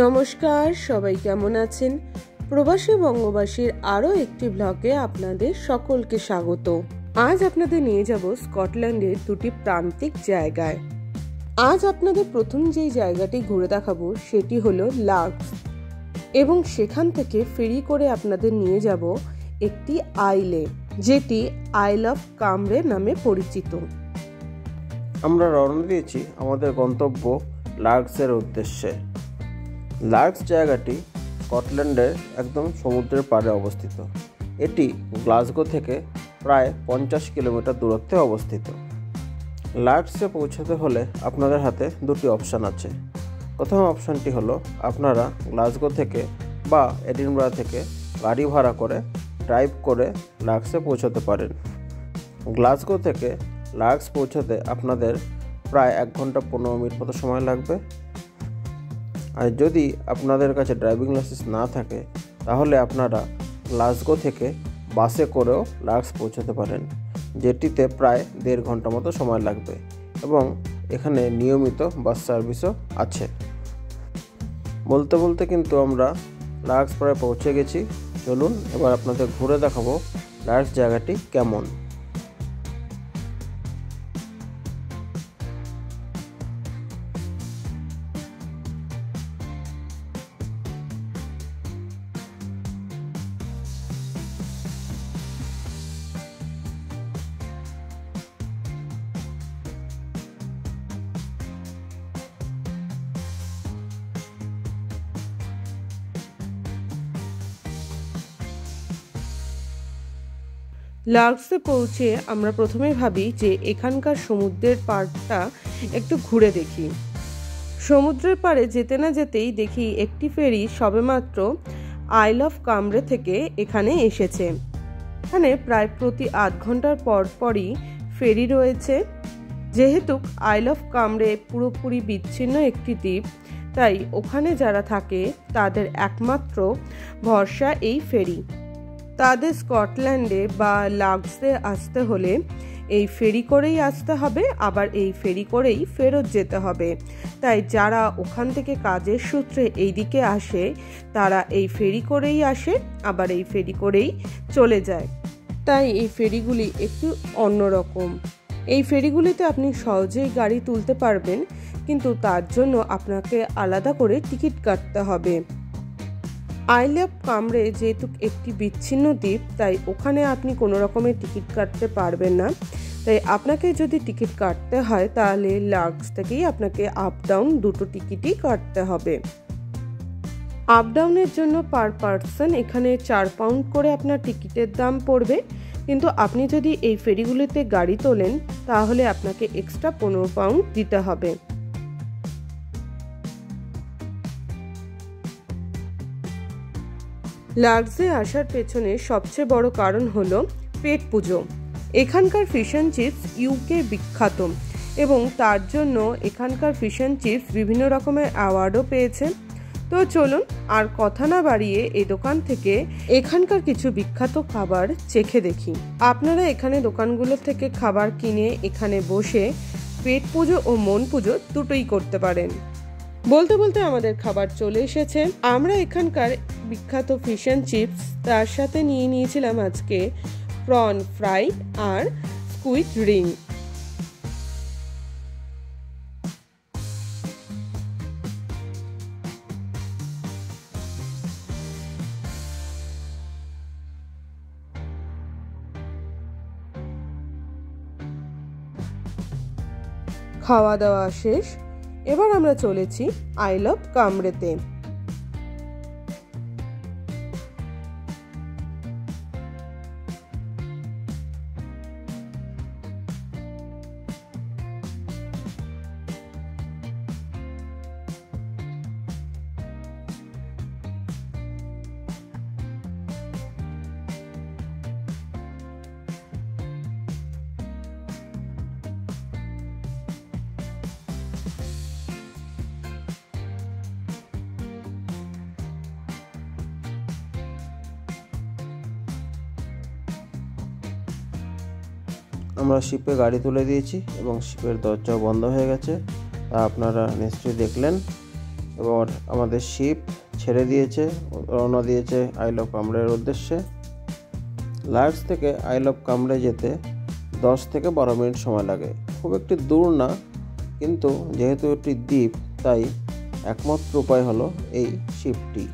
নমস্কার, সবাই কেমন আছেন? প্রবাসী বঙ্গবাসীর আরও একটি ব্লগে আপনাদের সকলকে স্বাগত। আজ আপনাদের নিয়ে যাব স্কটল্যান্ডের দুটি প্রান্তিক জায়গায়। আজ আপনাদের প্রথম যেই জায়গাটি ঘুরে দেখাবো সেটি হলো লাগস, এবং সেখান থেকে ফেরি করে আপনাদের নিয়ে যাব একটি আইলে, যেটি আইল অফ কামরে নামে পরিচিত। আমরা রওনা দিয়েছি আমাদের গন্তব্য লাগসের উদ্দেশ্যে। লাগস জায়গাটি স্কটল্যান্ডের একদম সমুদ্রের পাড়ে অবস্থিত। এটি গ্লাসগো থেকে প্রায় 50 কিলোমিটার দূরত্বে অবস্থিত। লাগসে পৌঁছাতে হলে আপনাদের হাতে দুটি অপশান আছে। প্রথম অপশানটি হলো আপনারা গ্লাসগো থেকে বা এডিনবরা থেকে গাড়ি ভাড়া করে ড্রাইভ করে লাগসে পৌঁছাতে পারেন। গ্লাসগো থেকে লাগস পৌঁছাতে আপনাদের প্রায় 1 ঘন্টা 15 মিনিট মতো সময় লাগবে। আর যদি আপনাদের কাছে ড্রাইভিং লাইসেন্স না থাকে তাহলে আপনারা গ্লাসগো থেকে বাসে করেও লাগস পৌঁছাতে পারেন, যেটিতে প্রায় 1.5 ঘন্টা মতো সময় লাগবে, এবং এখানে নিয়মিত বাস সার্ভিসও আছে। বলতে বলতে কিন্তু আমরা লাগস প্রায় পৌঁছে গেছি। চলুন এবার আপনাদের ঘুরে দেখাবো লাগস জায়গাটি কেমন। লাগসে পৌঁছে আমরা প্রথমে ভাবি যে এখানকার সমুদ্রের পাড়টা একটু ঘুরে দেখি। সমুদ্রের পাড়ে যেতে না যেতেই দেখি একটি ফেরি সবেমাত্র আইল অফ কামরে থেকে এখানে এসেছে। এখানে প্রায় প্রতি 8 ঘন্টার পর পরই ফেরি রয়েছে। যেহেতু আইল অফ কামরে পুরোপুরি বিচ্ছিন্ন একটি দ্বীপ, তাই ওখানে যারা থাকে তাদের একমাত্র ভরসা এই ফেরি। তাদের স্কটল্যান্ডে বা লাগসে আসতে হলে এই ফেরি করেই আসতে হবে, আবার এই ফেরি করেই ফেরত যেতে হবে। তাই যারা ওখান থেকে কাজের সূত্রে এইদিকে আসে তারা এই ফেরি করেই আসে, আবার এই ফেরি করেই চলে যায়। তাই এই ফেরিগুলি একটু অন্যরকম। এই ফেরিগুলিতে আপনি সহজেই গাড়ি তুলতে পারবেন, কিন্তু তার জন্য আপনাকে আলাদা করে টিকিট কাটতে হবে। আইল অফ কামরে যেহেতু একটি বিচ্ছিন্ন দ্বীপ, তাই ওখানে আপনি কোনো রকমের টিকিট কাটতে পারবেন না। তাই আপনাকে যদি টিকিট কাটতে হয় তাহলে লাগস থেকেই আপনাকে আপ ডাউন দুটো টিকিটই কাটতে হবে। আপ ডাউনের জন্য পার পার্সন এখানে 4 পাউন্ড করে আপনার টিকিটের দাম পড়বে, কিন্তু আপনি যদি এই ফেরিগুলিতে গাড়ি তোলেন তাহলে আপনাকে এক্সট্রা 15 পাউন্ড দিতে হবে। লাগসে আসার পেছনে সবচেয়ে বড় কারণ হলো পেট পুজো। এখানকার ফিশ অ্যান্ড চিপস ইউকে বিখ্যাত, এবং তার জন্য এখানকার ফিশ অ্যান্ড চিপস বিভিন্ন রকমের অ্যাওয়ার্ডও পেয়েছে। তো চলুন আর কথা না বাড়িয়ে এই দোকান থেকে এখানকার কিছু বিখ্যাত খাবার চেখে দেখি। আপনারা এখানে দোকানগুলো থেকে খাবার কিনে এখানে বসে পেট পুজো ও মন পুজো দুটোই করতে পারেন। বলতে বলতে আমাদের খাবার চলে এসেছে। আমরা এখানকার বিখ্যাত ফিশ অ্যান্ড চিপস, তার সাথে নিয়ে নিয়েছিলাম আজকে প্রন ফ্রাই আর স্কুইড রিং। খাওয়া দাওয়া শেষ, এবার আমরা চলেছি আইল অফ কামরেতে। আমরা শিপে গাড়ি তুলে দিয়েছি এবং শিপের দরজাও বন্ধ হয়ে গেছে, তা আপনারা নিশ্চয়ই দেখলেন। এবার আমাদের শিপ ছেড়ে দিয়েছে, রওনা দিয়েছে আইল অফ কামরের উদ্দেশ্যে। লার্কস থেকে আইল অফ কামরে যেতে 10 থেকে 12 মিনিট সময় লাগে। খুব একটি দূর না, কিন্তু যেহেতু একটি দ্বীপ তাই একমাত্র উপায় হলো এই শিপটি।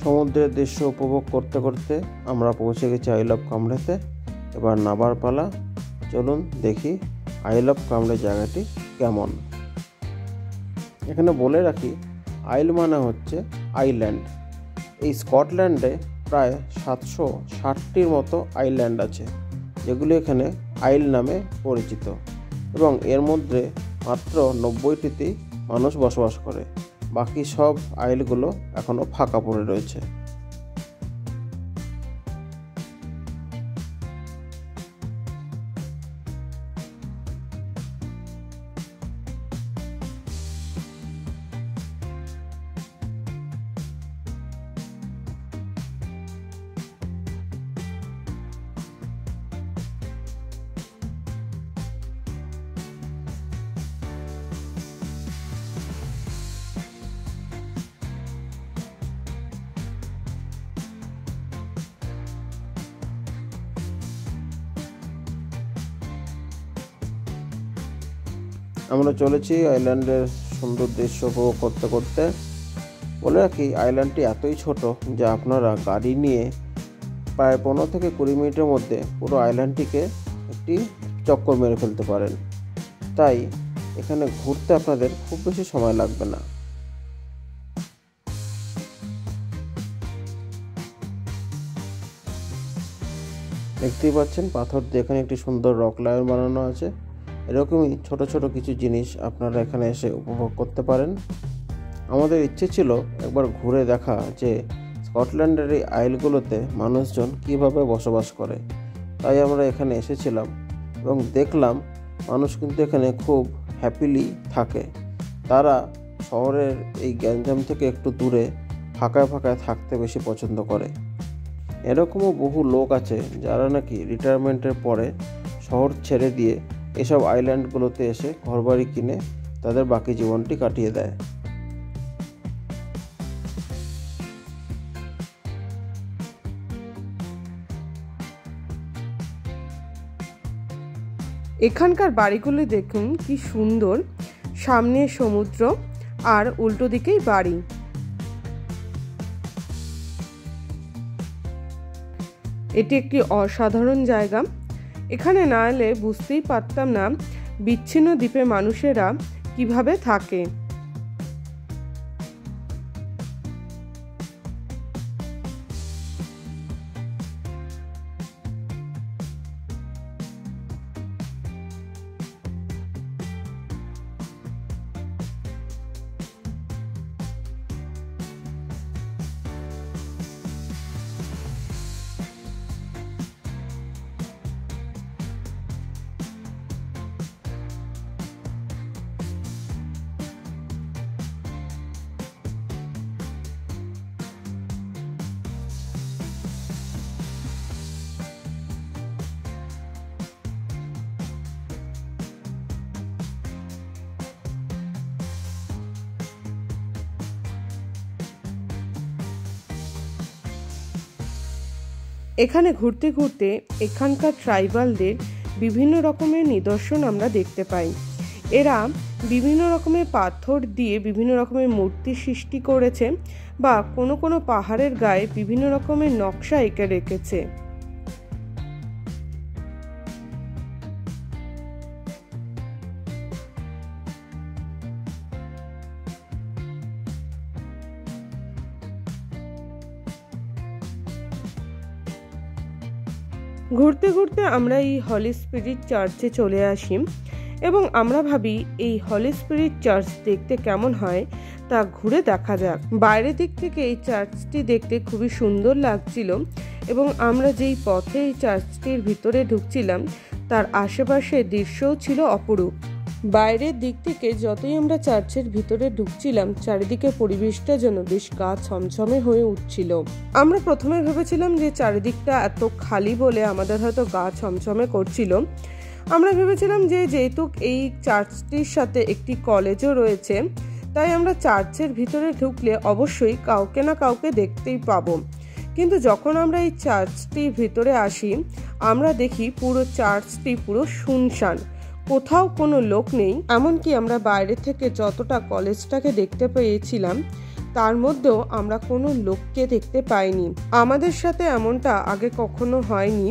সমুদ্রের দৃশ্য উপভোগ করতে করতে আমরা পৌঁছে গেছি আইল অফ কামরেতে। এবার নাবার পালা। চলুন দেখি আইল অফ কামরে জায়গাটি কেমন। এখানে বলে রাখি, আইল মানে হচ্ছে আইল্যান্ড। এই স্কটল্যান্ডে প্রায় 760টির মতো আইল্যান্ড আছে, যেগুলি এখানে আইল নামে পরিচিত, এবং এর মধ্যে মাত্র 90টিতেই মানুষ বসবাস করে। বাকি সব আইলগুলো এখনও ফাঁকা পড়ে রয়েছে। আমরা চলেছি আইল্যান্ডের সুন্দর দৃশ্য উপভোগ করতে করতে। বলে রাখি, আইল্যান্ডটি এতই ছোট যে আপনারা গাড়ি নিয়ে প্রায় 15 থেকে 20 মিনিটের মধ্যে পুরো আইল্যান্ডটিকে একটি চক্কর মেরে ফেলতে পারেন। তাই এখানে ঘুরতে আপনাদের খুব বেশি সময় লাগবে না। দেখতেই পাচ্ছেন পাথর দিয়ে এখানে একটি সুন্দর রক লায়ন বানানো আছে। এরকমই ছোট ছোট কিছু জিনিস আপনারা এখানে এসে উপভোগ করতে পারেন। আমাদের ইচ্ছে ছিল একবার ঘুরে দেখা যে স্কটল্যান্ডের এই আইলগুলোতে মানুষজন কিভাবে বসবাস করে। তাই আমরা এখানে এসেছিলাম এবং দেখলাম মানুষ কিন্তু এখানে খুব হ্যাপিলি থাকে। তারা শহরের এই গ্যাঞ্জাম থেকে একটু দূরে ফাঁকায় ফাঁকায় থাকতে বেশি পছন্দ করে। এরকমও বহু লোক আছে যারা নাকি রিটায়ারমেন্টের পরে শহর ছেড়ে দিয়ে এসব আইল্যান্ডগুলোতে এসে ঘরবাড়ি কিনে তাদের বাকি জীবনটি কাটিয়ে দেয়। এখানকার বাড়িগুলি দেখুন কি সুন্দর, সামনে সমুদ্র আর উল্টো দিকেই বাড়ি। এটি একটি অসাধারণ জায়গা। এখানে না এলে বুঝতেই পারতাম না বিচ্ছিন্ন দ্বীপে মানুষেরা কিভাবে থাকে। এখানে ঘুরতে ঘুরতে এখানকার ট্রাইবালদের বিভিন্ন রকমের নিদর্শন আমরা দেখতে পাই। এরা বিভিন্ন রকমের পাথর দিয়ে বিভিন্ন রকমের মূর্তি সৃষ্টি করেছে বা কোনো কোনো পাহাড়ের গায়ে বিভিন্ন রকমের নকশা এঁকে রেখেছে। ঘুরতে ঘুরতে আমরা এই হলি স্পিরিট চার্চে চলে আসি এবং আমরা ভাবি এই হলি স্পিরিট চার্চ দেখতে কেমন হয় তা ঘুরে দেখা যাক। বাইরের দিক থেকে এই চার্চটি দেখতে খুবই সুন্দর লাগছিল এবং আমরা যেই পথে এই চার্চটির ভিতরে ঢুকছিলাম তার আশেপাশের দৃশ্যও ছিল অপরূপ। বাইরের দিক থেকে যতই আমরা চার্চের ভিতরে ঢুকছিলাম চারিদিকে পরিবেশটা যেন বেশ গা ছমছমে হয়ে উঠছিল। আমরা প্রথমে ভেবেছিলাম যে চারিদিকটা এত খালি বলে আমাদের হয়তো গা ছমছমে করছিল। আমরা ভেবেছিলাম যে যেহেতু এই চার্চটির সাথে একটি কলেজও রয়েছে তাই আমরা চার্চের ভিতরে ঢুকলে অবশ্যই কাউকে না কাউকে দেখতেই পাবো। কিন্তু যখন আমরা এই চার্চটির ভিতরে আসি আমরা দেখি পুরো চার্চটি পুরো শুনশান, কোথাও কোনো লোক নেই। এমনকি আমরা বাইরে থেকে যতটা কলেজটাকে দেখতে পেয়েছিলাম তার মধ্যেও আমরা কোনো লোককে দেখতে পাইনি। আমাদের সাথে এমনটা আগে কখনো হয়নি।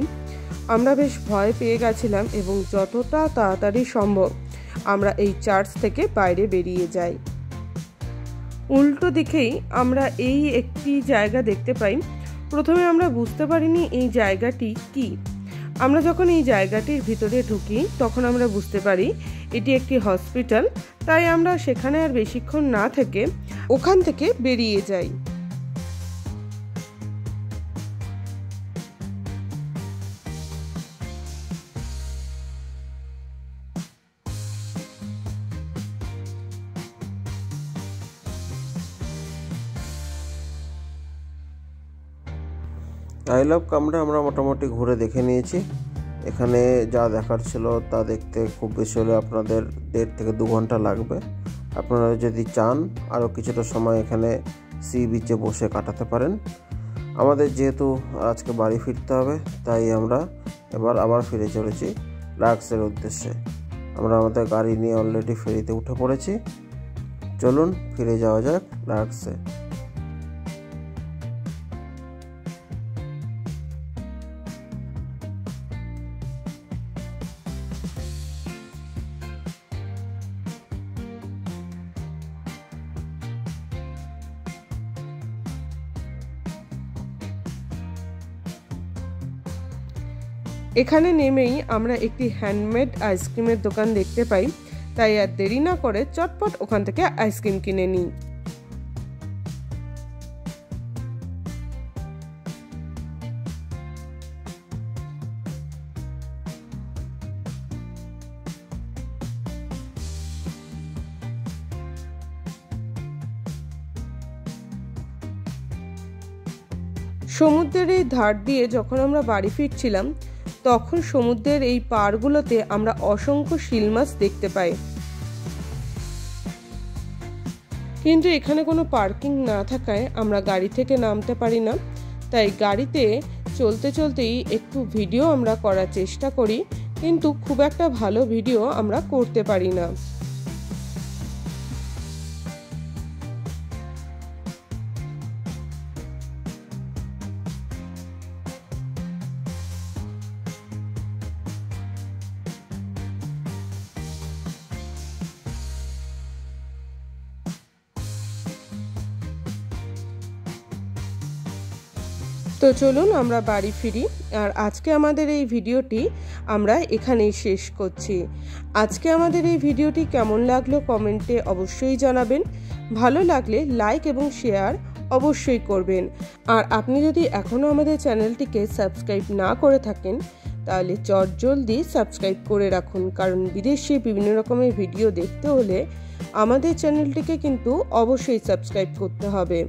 আমরা বেশ ভয় পেয়ে গেছিলাম এবং যতটা তাড়াতাড়ি সম্ভব আমরা এই চার্চ থেকে বাইরে বেরিয়ে যাই। উল্টো দিকেই আমরা এই একটি জায়গা দেখতে পাই। প্রথমে আমরা বুঝতে পারিনি এই জায়গাটি কি। আমরা যখন এই জায়গাটির ভিতরে ঢুকি তখন আমরা বুঝতে পারি এটি একটি হসপিটাল। তাই আমরা সেখানে আর বেশিক্ষণ না থেকে ওখান থেকে বেরিয়ে যাই। আই লাভ কামরা আমরা মোটামুটি ঘুরে দেখে নিয়েছি। এখানে যা দেখার ছিল তা দেখতে খুব বেশি হলে আপনাদের 1.5 থেকে 2 ঘন্টা লাগবে। আপনারা যদি চান আরও কিছুটা সময় এখানে সি বিচে বসে কাটাতে পারেন। আমাদের যেহেতু আজকে বাড়ি ফিরতে হবে তাই আমরা এবার আবার ফিরে চলেছি লাক্সের উদ্দেশ্যে। আমরা আমাদের গাড়ি নিয়ে অলরেডি ফেরিতে উঠে পড়েছি। চলুন ফিরে যাওয়া যাক লাক্সে। এখানে নেমেই আমরা একটি হ্যান্ডমেড আইসক্রিমের দোকান দেখতে পাই, তাই আর দেরি না করে চটপট ওখান থেকে আইসক্রিম কিনে নিই। সমুদ্রের এই ধার দিয়ে যখন আমরা বাড়ি ফিরছিলাম তখন সমুদ্রের এই পাড়গুলোতে আমরা অসংখ্য শিল মাছ দেখতে পাই। কিন্তু এখানে কোনো পার্কিং না থাকায় আমরা গাড়ি থেকে নামতে পারি না, তাই গাড়িতে চলতে চলতেই একটু ভিডিও আমরা করার চেষ্টা করি, কিন্তু খুব একটা ভালো ভিডিও আমরা করতে পারি না। তো চলুন আমরা বাড়ি ফিরি। আর আজকে আমাদের এই ভিডিওটি আমরা এখানেই শেষ করছি। আজকে আমাদের এই ভিডিওটি কেমন লাগলো কমেন্টে অবশ্যই জানাবেন। ভালো লাগলে লাইক এবং শেয়ার অবশ্যই করবেন। আর আপনি যদি এখনও আমাদের চ্যানেলটিকে সাবস্ক্রাইব না করে থাকেন তাহলে জলদি সাবস্ক্রাইব করে রাখুন, কারণ বিদেশে বিভিন্ন রকমের ভিডিও দেখতে হলে আমাদের চ্যানেলটিকে কিন্তু অবশ্যই সাবস্ক্রাইব করতে হবে।